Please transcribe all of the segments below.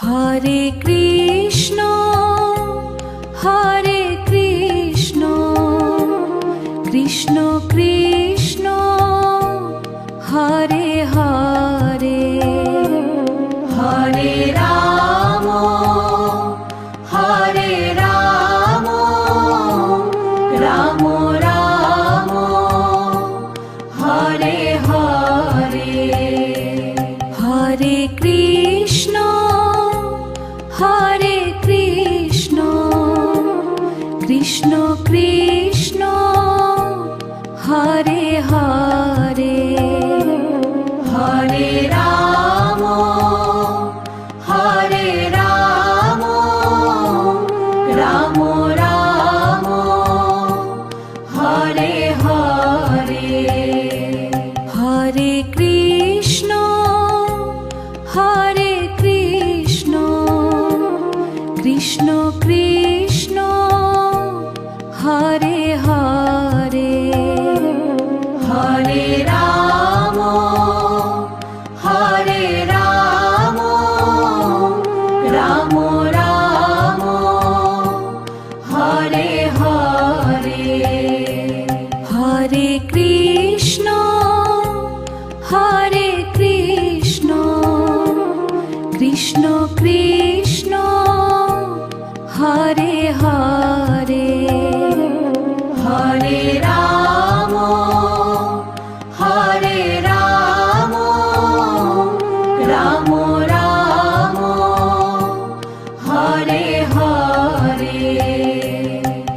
Hare Krishna Krishna Krishna Hare Hare, Hare Ram Ram Ram Hare Hare, Hare Krishna Krishna Krishna Hare Hare, Hare Ram Ram Ram Hare Hare, Hare Krishna Krishna Krishna Hare Hare, Hare Ram Ram Ram Hare Hare, Hare Krishna Krishna Krishna Hare Hare, Hare Ram Ram Ram Hare Hare,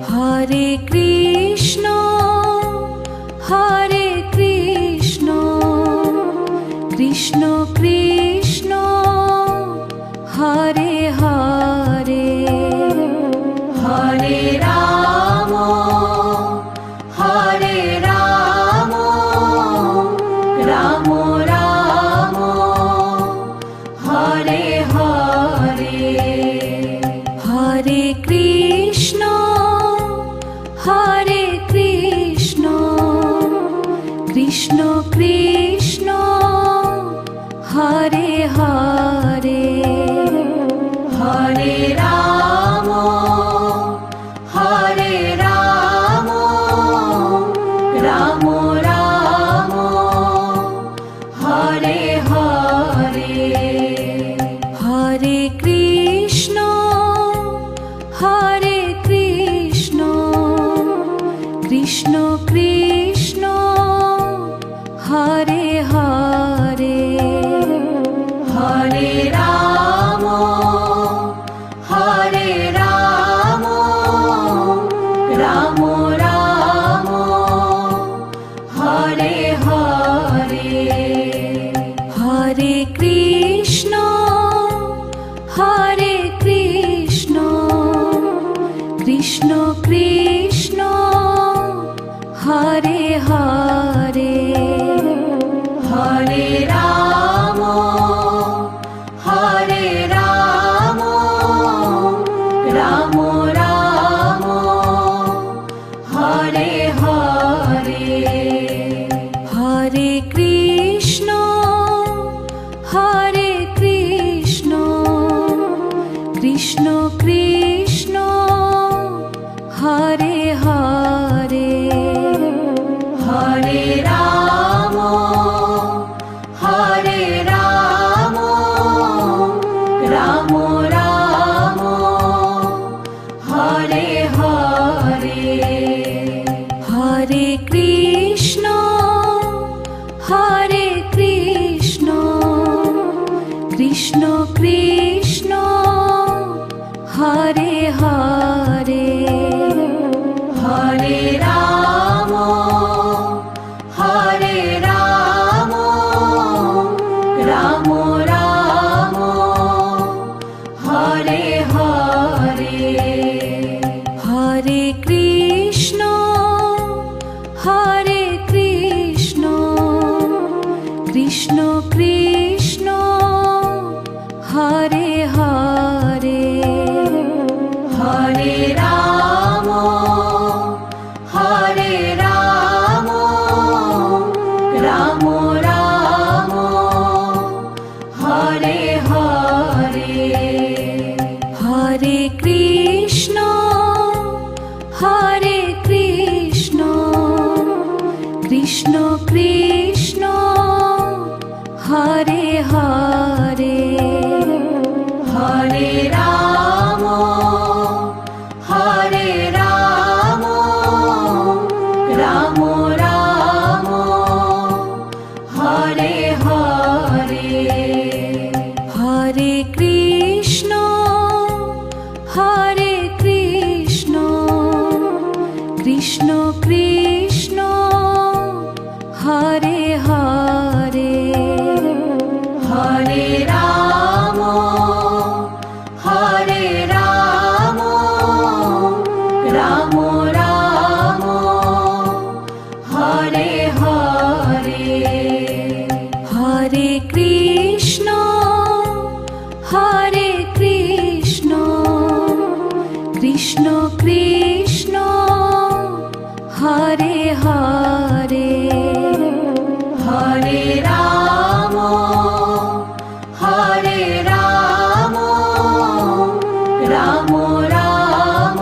Hare Krishna Krishna Krishna Hare Hare, Hare Ram Ram Ram Hare Hare, Hare Krishna Krishna Krishna Hare Hare, Hare Ram Ram Ram Hare Hare, Hare Krishna Krishna Krishna Hare Hare, Hare Ram Ram Ram Hare Hare, Hare Krishna Krishna Krishna Hare Hare, Hare Ram Ram Ram Hare Hare, Hare Krishna Krishna Krishna Hare Hare, Hare Ram Ram Ram Hare Hare, Hare Krishna Krishna Krishna Hare Hare, Hare Ram Ram Ram Hare Hare, Hare Krishna Krishna Krishna Hare Hare, Hare Ram Ram Ram Hare Hare, Hare Krishna Krishna Krishna Hare Hare Hare Ram Ram Ram Hare Hare Hare Krishna Krishna Krishna Hare Hare Hare Ram Ram Ram Hare Hare Hare Krishna Krishna Krishna Hare Hare Hare Ram Ram Ram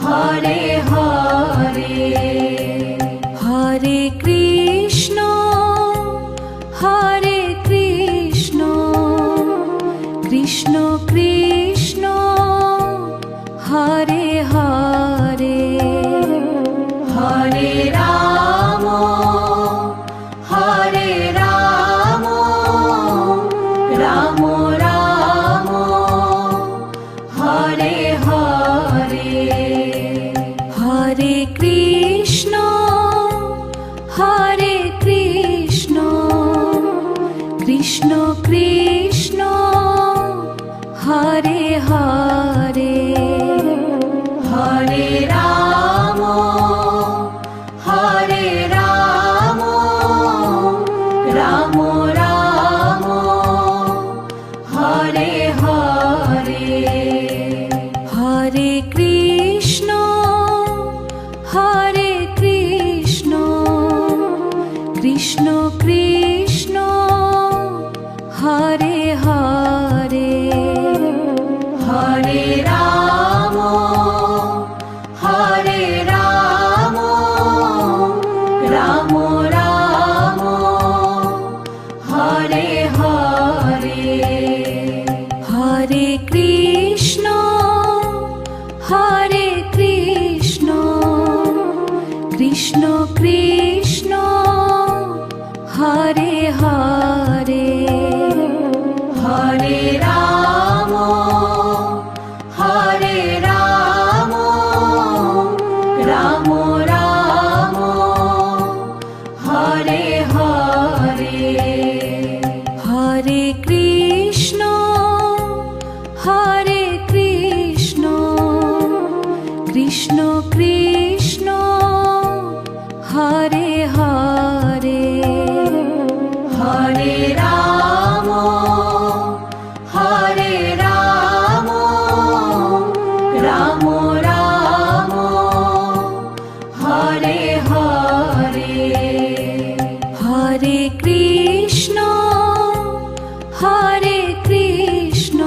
Hare Hare Hare Krishna Krishna Krishna Hare Hare Hare Ram Ram Ram Hare Hare Hare Krishna Krishna Krishna Hare Hare Hare Ram Ram Ram Hare Hare Hare Krishna Krishna Krishna Hare Hare Hare Ram Ram Ram Hare Hare Hare Krishna Krishna Krishna Hare Hare Hare Ram Ram Ram Hare Hare Hare Krishna Krishna Krishna Hare Hare Hare Ram Ram Ram Hare Hare Hare Krishna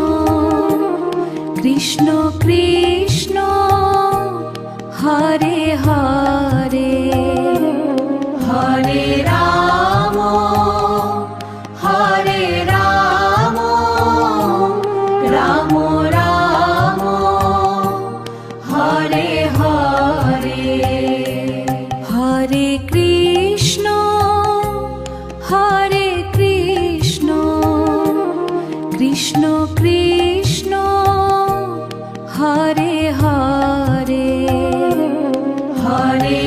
Krishna Krishna Hare Hare Hare Ram Ram Ram Hare Hare Hare Krishna Krishna Krishna Hare Hare Hare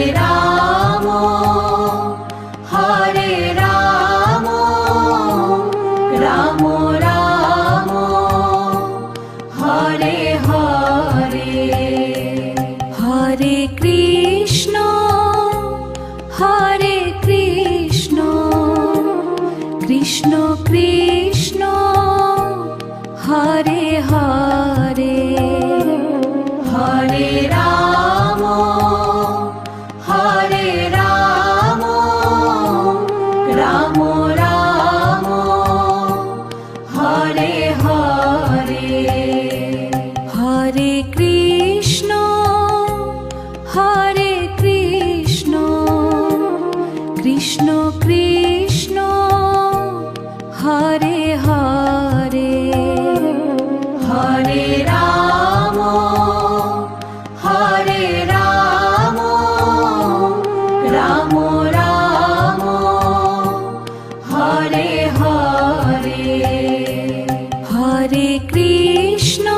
Ram Ram Ram Hare Hare Hare Krishna Krishna Krishna Hare Hare Hare Ram Hare Ram Ram Ram Hare Hare, Hare Krishna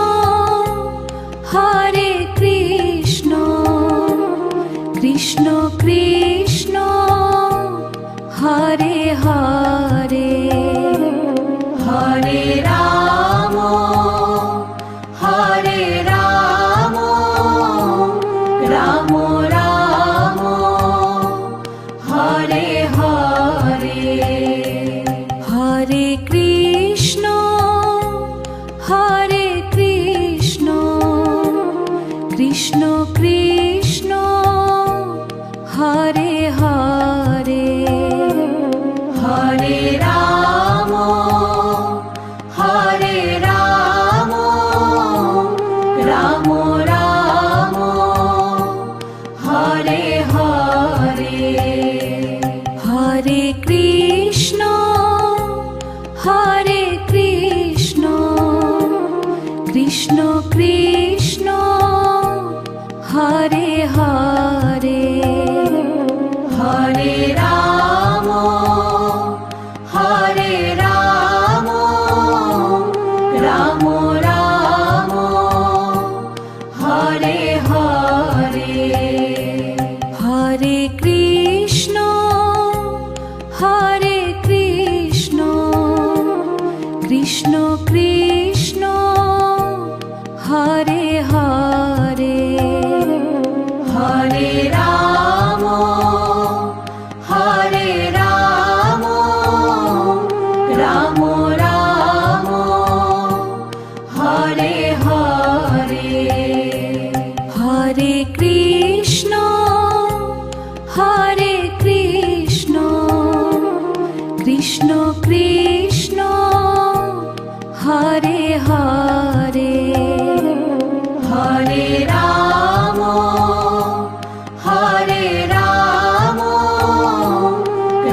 Krishna Krishna Hare Hare, Hare Ram Ram Ram Hare Hare, Hare Krishna Krishna Krishna Hare Hare, Hare Ram Ram Ram Hare Hare, Hare Krishna Krishna Krishna Hare Hare, Hare Ram Ram Ram Hare Hare, Hare Krishna Krishna Krishna Hare Hare, Hare Ram Ram Ram Hare Hare, Hare Krishna Krishna Krishna Hare Hare, Hare Ram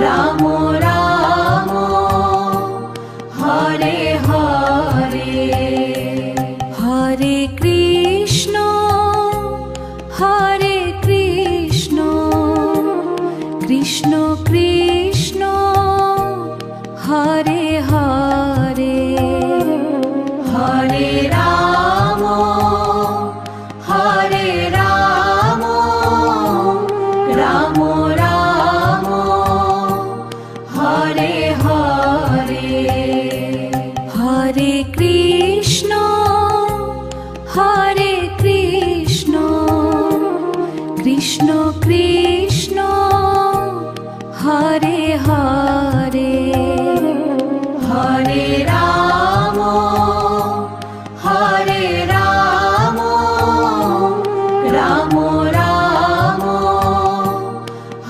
Ram Ram Hare Hare, Hare Krishna Krishna Krishna Hare Hare, Hare Ram Ram Ram Hare Hare, Hare Krishna Krishna Krishna Hare Hare, Hare Ram Ram Ram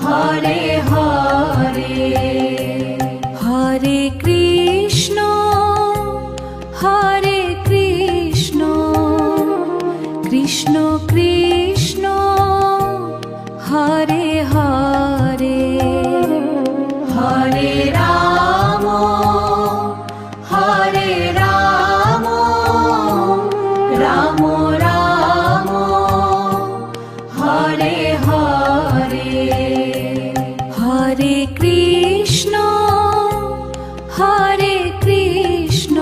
Hare Hare, Hare Krishna Krishna Krishna Hare Hare, Hare Ram Ram Ram Hare Hare, Hare Krishna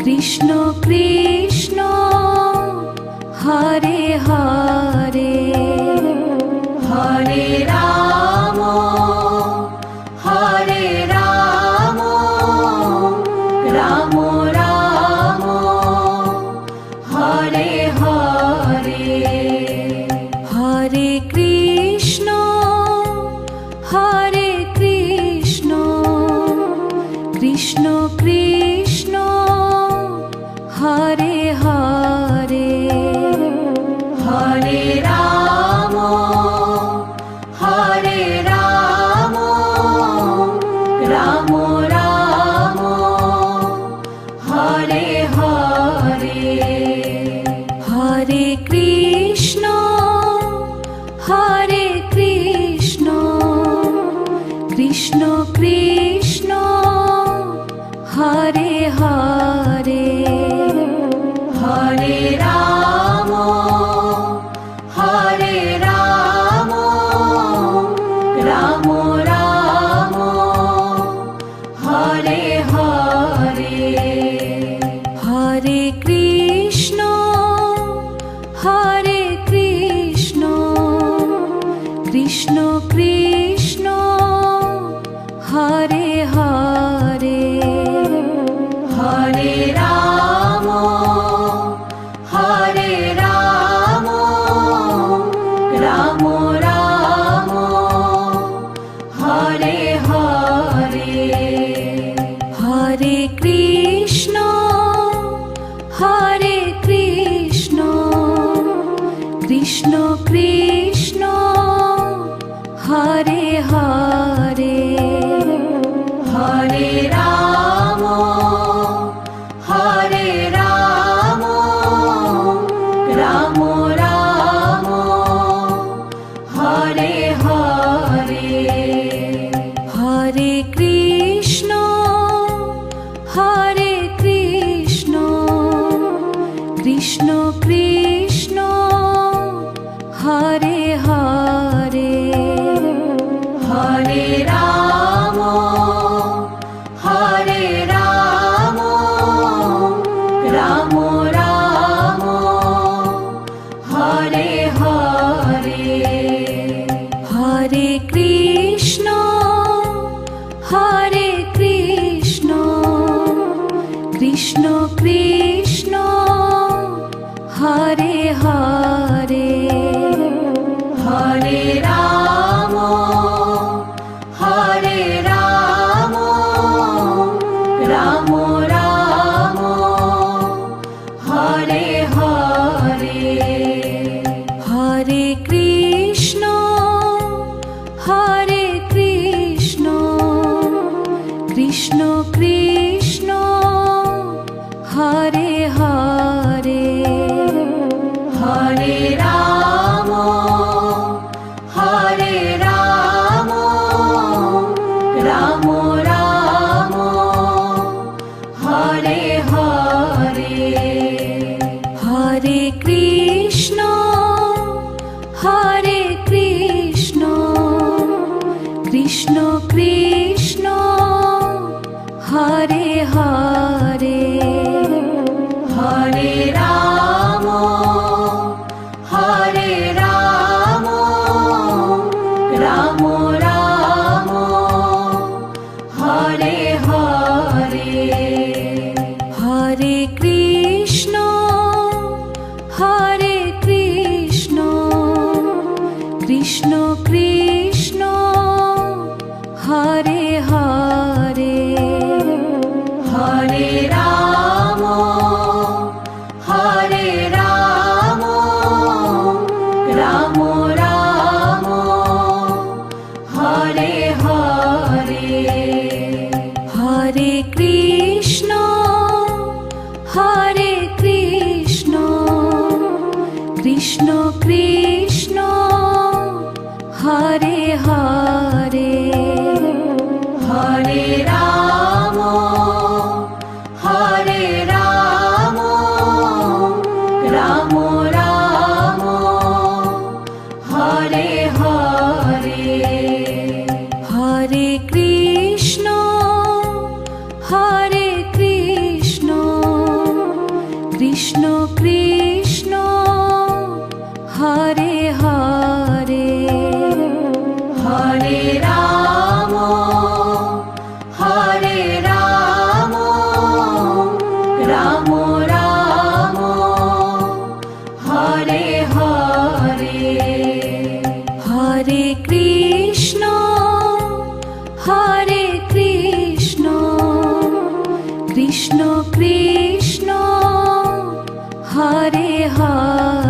Krishna Krishna Hare Hare, Hare Ram Ram Ram Hare Hare, Hare Krishna Krishna Krishna Hare Hare, Hare Ram Ram Ram Hare Hare, Hare Krishna Krishna Krishna Hare Hare. Ram Hare Ram Ram Ram Hare Hare Hare Krishna Krishna Krishna Hare Hare Hare Ram Ram Ram Hare Hare Hare Krishna Krishna Krishna Hare Hare Hare Ram Ram Ram Hare Hare Hare Krishna Krishna Krishna Hare Hare Hare Ram Ram Ram Hare Hare Hare Krishna Krishna Krishna Hare Hare Hare Ram Ram Ram Hare Hare Hare Krishna Krishna Krishna Hare Hare Hare Ram Ram Ram Hare Hare Hare Krishna Krishna Krishna Hare Hare Hare Ram Ram Ram Hare Hare Hare Krishna Krishna Krishna Hare Hare Hare Ram Ram Ram Hare Hare Hare Krishna Krishna Krishna Hare Hare Hare Ram Ram Ram Hare Hare Hare Krishna Krishna Krishna Hare Hare